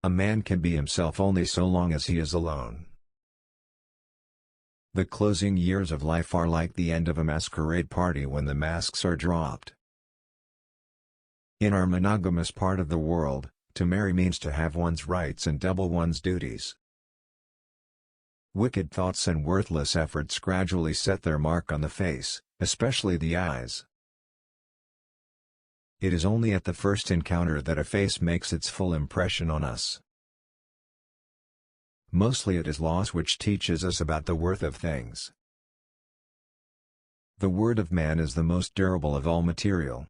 A man can be himself only so long as he is alone. The closing years of life are like the end of a masquerade party when the masks are dropped. In our monogamous part of the world, to marry means to have one's rights and double one's duties. Wicked thoughts and worthless efforts gradually set their mark on the face, especially the eyes. It is only at the first encounter that a face makes its full impression on us. Mostly it is loss which teaches us about the worth of things. The word of man is the most durable of all material.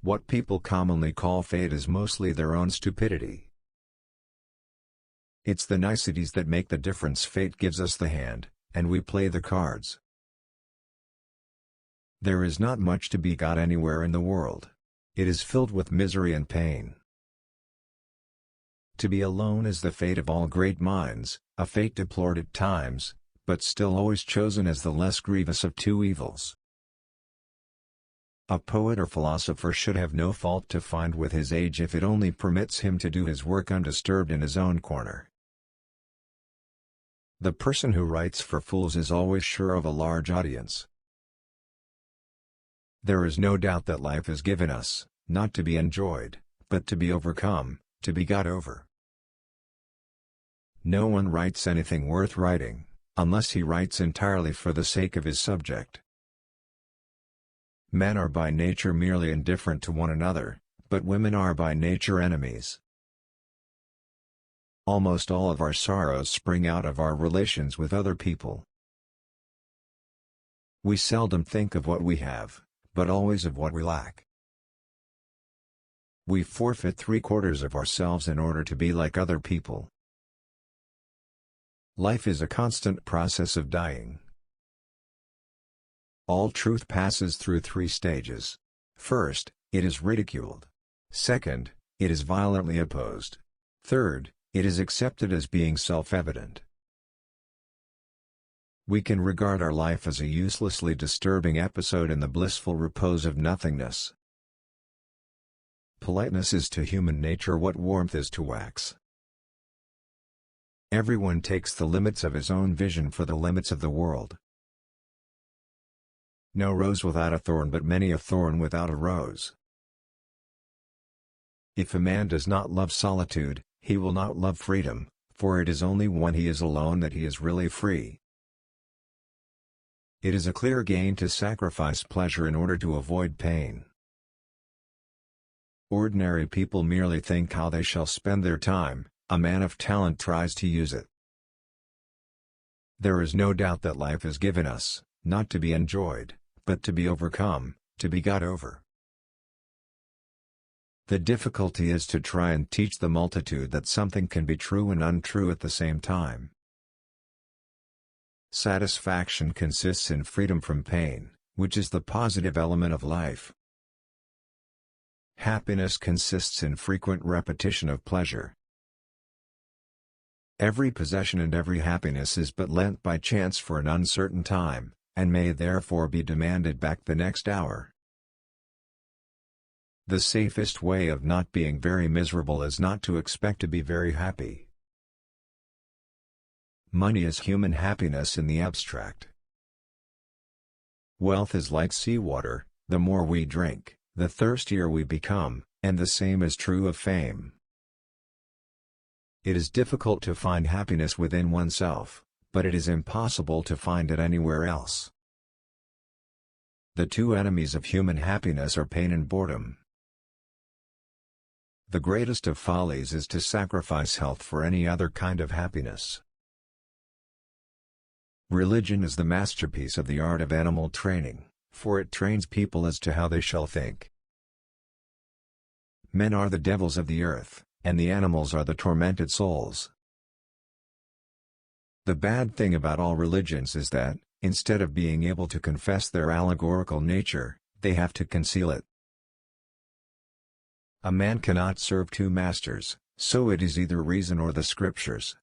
What people commonly call fate is mostly their own stupidity. It's the niceties that make the difference. Fate gives us the hand, and we play the cards. There is not much to be got anywhere in the world. It is filled with misery and pain. To be alone is the fate of all great minds, a fate deplored at times, but still always chosen as the less grievous of two evils. A poet or philosopher should have no fault to find with his age if it only permits him to do his work undisturbed in his own corner. The person who writes for fools is always sure of a large audience. There is no doubt that life is given us, not to be enjoyed, but to be overcome, to be got over. No one writes anything worth writing, unless he writes entirely for the sake of his subject. Men are by nature merely indifferent to one another, but women are by nature enemies. Almost all of our sorrows spring out of our relations with other people. We seldom think of what we have, but always of what we lack. We forfeit 3/4 of ourselves in order to be like other people. Life is a constant process of dying. All truth passes through 3 stages. First, it is ridiculed. Second, it is violently opposed. Third, it is accepted as being self-evident. We can regard our life as a uselessly disturbing episode in the blissful repose of nothingness. Politeness is to human nature what warmth is to wax. Everyone takes the limits of his own vision for the limits of the world. No rose without a thorn, but many a thorn without a rose. If a man does not love solitude, he will not love freedom, for it is only when he is alone that he is really free. It is a clear gain to sacrifice pleasure in order to avoid pain. Ordinary people merely think how they shall spend their time, a man of talent tries to use it. There is no doubt that life is given us, not to be enjoyed, but to be overcome, to be got over. The difficulty is to try and teach the multitude that something can be true and untrue at the same time. Satisfaction consists in freedom from pain, which is the positive element of life. Happiness consists in frequent repetition of pleasure. Every possession and every happiness is but lent by chance for an uncertain time, and may therefore be demanded back the next hour. The safest way of not being very miserable is not to expect to be very happy. Money is human happiness in the abstract. Wealth is like seawater, the more we drink, the thirstier we become, and the same is true of fame. It is difficult to find happiness within oneself, but it is impossible to find it anywhere else. The 2 enemies of human happiness are pain and boredom. The greatest of follies is to sacrifice health for any other kind of happiness. Religion is the masterpiece of the art of animal training, for it trains people as to how they shall think. Men are the devils of the earth, and the animals are the tormented souls. The bad thing about all religions is that, instead of being able to confess their allegorical nature, they have to conceal it. A man cannot serve 2 masters, so it is either reason or the scriptures.